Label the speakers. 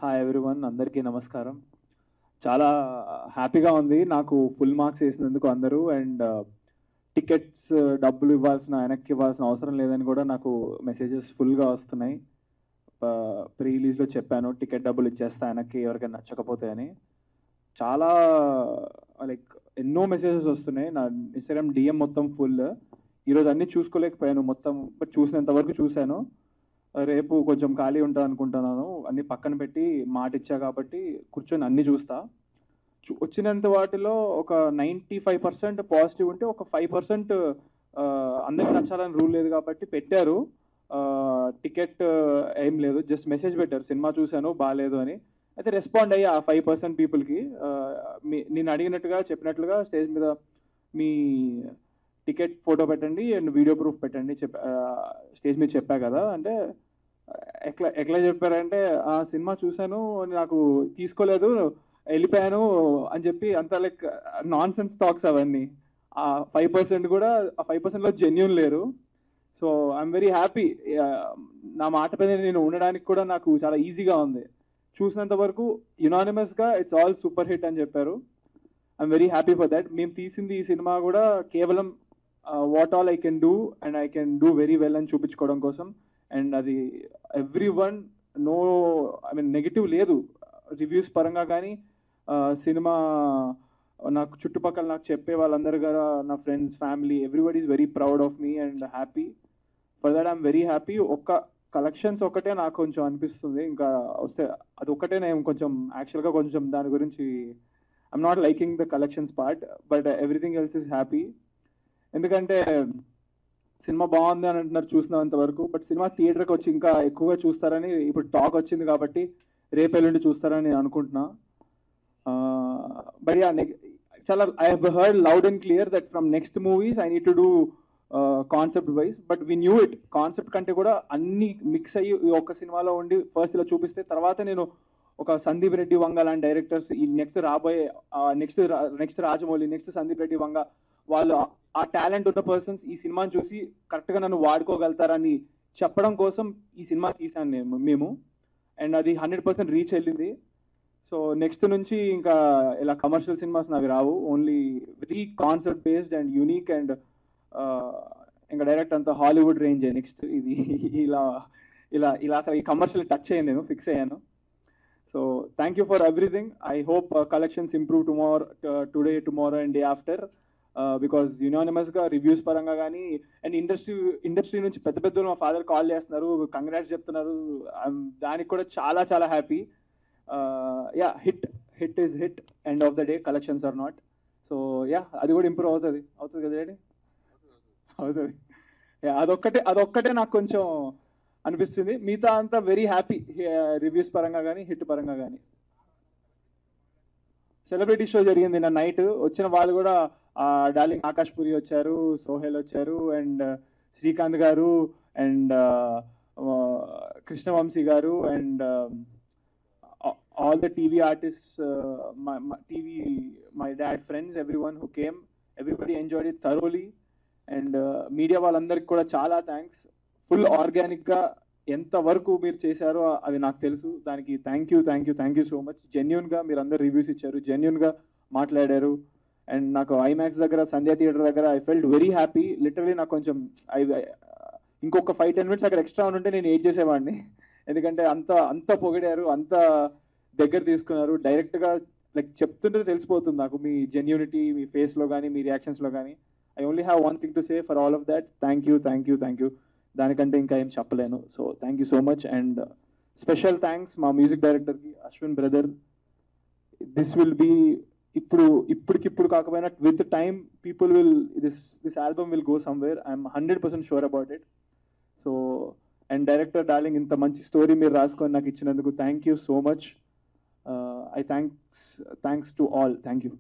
Speaker 1: Hi everyone, అందరికీ నమస్కారం. చాలా హ్యాపీగా ఉంది నాకు ఫుల్ మార్క్స్ వేసినందుకు అందరూ. అండ్ టికెట్స్ డబ్బులు వెనక్కి ఇవ్వాల్సిన అవసరం లేదని కూడా నాకు మెసేజెస్ ఫుల్గా వస్తున్నాయి. ప్రీ రిలీజ్లో చెప్పాను టికెట్ డబ్బులు ఇచ్చేస్తా వెనక్కి ఎవరికైనా నచ్చకపోతే అని. చాలా లైక్ ఎన్నో మెసేజెస్ వస్తున్నాయి. నా ఇన్స్టాగ్రామ్ డిఎం మొత్తం ఫుల్. ఈరోజు అన్నీ చూసుకోలేకపోయాను మొత్తం, బట్ చూసినంత వరకు చూశాను. రేపు కొంచెం ఖాళీ ఉంటాను అనుకుంటున్నాను. అన్ని పక్కన పెట్టి మాట ఇచ్చా కాబట్టి కూర్చొని అన్ని చూస్తా. వచ్చినంత వాటిలో ఒక 95% పాజిటివ్ ఉంటే, ఒక 5% అందరికి నచ్చాలని రూల్ లేదు కాబట్టి పెట్టారు. టికెట్ ఏం లేదు, జస్ట్ మెసేజ్ పెట్టారు సినిమా చూశాను బాగాలేదు అని. అయితే రెస్పాండ్ అయ్యి ఆ 5% పీపుల్కి నేను అడిగినట్టుగా చెప్పినట్లుగా స్టేజ్ మీద మీ టికెట్ ఫోటో పెట్టండి అండ్ వీడియో ప్రూఫ్ పెట్టండి స్టేజ్ మీద చెప్పా కదా అంటే, ఎట్లా చెప్పారంటే ఆ సినిమా చూశాను నాకు తీసుకోలేదు వెళ్ళిపోయాను అని చెప్పి అంత లైక్ నాన్ సెన్స్ టాక్స్ అవన్నీ. ఆ 5% కూడా ఆ 5%లో జెన్యూన్ లేరు. So I'm very happy. నా మాట పైన నేను ఉండడానికి కూడా నాకు చాలా ఈజీగా ఉంది. చూసినంత వరకు యునానిమస్గా ఇట్స్ ఆల్ సూపర్ హిట్ అని చెప్పారు. I'm very happy for that. మేము తీసింది ఈ సినిమా కూడా కేవలం what all I can do and I can do very well అని చూపించుకోవడం కోసం. అండ్ అది everyone, no I mean negative లేదు రివ్యూస్ పరంగా కానీ. సినిమా నాకు చుట్టుపక్కల నాకు చెప్పే వాళ్ళందరూ కూడా నా friends, family, everybody is very proud of me and happy for that. I'm very happy. ఒక్క కలెక్షన్స్ ఒకటే నాకు కొంచెం అనిపిస్తుంది, ఇంకా వస్తే అది ఒక్కటే నేను కొంచెం యాక్చువల్గా కొంచెం దాని గురించి I'm not liking the collections part, but everything else is happy. ఎందుకంటే సినిమా బాగుంది అని అంటున్నారు చూసినంత వరకు, బట్ సినిమా థియేటర్కి వచ్చి ఇంకా ఎక్కువగా చూస్తారని ఇప్పుడు టాక్ వచ్చింది కాబట్టి రేపు ఎల్లుండి చూస్తారని నేను అనుకుంటున్నా. బట్ యా, చాలా I have heard loud and clear that from next movies I need to do concept wise. But we knew it, concept కంటే కూడా అన్ని మిక్స్ అయ్యి ఒక్క సినిమాలో ఉండి ఫస్ట్ ఇలా చూపిస్తే తర్వాత నేను ఒక సందీప్ రెడ్డి వంగ లాంటి డైరెక్టర్స్ ఈ నెక్స్ట్ రాబోయే నెక్స్ట్ రాజమౌళి, నెక్స్ట్ సందీప్ రెడ్డి వంగ, వాళ్ళు ఆ టాలెంట్ ఉన్న పర్సన్స్ ఈ సినిమాని చూసి కరెక్ట్గా నన్ను వాడుకోగలుగుతారని చెప్పడం కోసం ఈ సినిమా తీసాను మేము. అండ్ అది 100% రీచ్ వెళ్ళింది. సో నెక్స్ట్ నుంచి ఇంకా ఇలా కమర్షియల్ సినిమాస్ నాకు రావు, only very concept based and unique. And ఇంకా డైరెక్ట్ అంతా హాలీవుడ్ రేంజ్ నెక్స్ట్ ఇది. ఇలా ఇలా ఇలా అసలు ఈ కమర్షియల్ టచ్ అయ్యాను, నేను ఫిక్స్ అయ్యాను. So thank you for everything. I hope collections improve today, tomorrow and day after. Because యునానిమస్గా రివ్యూస్ పరంగా కానీ అండ్ ఇండస్ట్రీ నుంచి పెద్ద పెద్దలు మా ఫాదర్ కాల్ చేస్తున్నారు, కంగ్రాట్స్ చెప్తున్నారు. దానికి కూడా చాలా చాలా happy. Yeah, hit is hit, end of the day collections are not. So yeah, అది కూడా ఇంప్రూవ్ అవుతుంది కదా డాడీ? అవుతుంది. అదొక్కటే నాకు కొంచెం అనిపిస్తుంది. మిగతా అంతా వెరీ హ్యాపీ, రివ్యూస్ పరంగా కానీ హిట్ పరంగా కానీ. సెలబ్రిటీ షో జరిగింది నా నైట్. వచ్చిన వాళ్ళు కూడా డార్లింగ్ ఆకాష్ పూరి వచ్చారు, సోహెల్ వచ్చారు, అండ్ శ్రీకాంత్ గారు, అండ్ కృష్ణవంశీ గారు, and all the TV artists, my dad friends, everyone who came, everybody enjoyed it thoroughly. And media వాళ్ళందరికీ కూడా చాలా థ్యాంక్స్. ఫుల్ ఆర్గానిక్గా ఎంత వరకు మీరు చేశారో అది నాకు తెలుసు. దానికి థ్యాంక్ యూ సో మచ్. జెన్యున్గా మీరు అందరు రివ్యూస్ ఇచ్చారు, జెన్యున్గా మాట్లాడారు. అండ్ నాకు ఐమాక్స్ దగ్గర, సంధ్యా థియేటర్ దగ్గర I felt very happy. Literally నాకు కొంచెం ఇంకొక 5-10 minutes అక్కడ ఎక్స్ట్రా ఉంటే నేను ఏడ్ చేసేవాడిని. ఎందుకంటే అంత పొగిడారు, అంత దగ్గర తీసుకున్నారు. డైరెక్ట్గా లైక్ చెప్తుంటే తెలిసిపోతుంది నాకు మీ జెన్యూనిటీ, మీ ఫేస్లో కానీ మీ రియాక్షన్స్లో కానీ. I only have one thing to say for all of that. Thank you. దానికంటే ఇంకా ఏం చెప్పలేను. So thank you so much. And special thanks మా మ్యూజిక్ డైరెక్టర్కి, Ashwin brother. This will be ఇప్పటికిప్పుడు కాకపోయినా with time people will this album will go somewhere. I'm 100% sure about it. So and director darling, ఇంత మంచి స్టోరీ మీరు రాసుకొని నాకు ఇచ్చినందుకు thank you so much. I thanks to all. Thank you.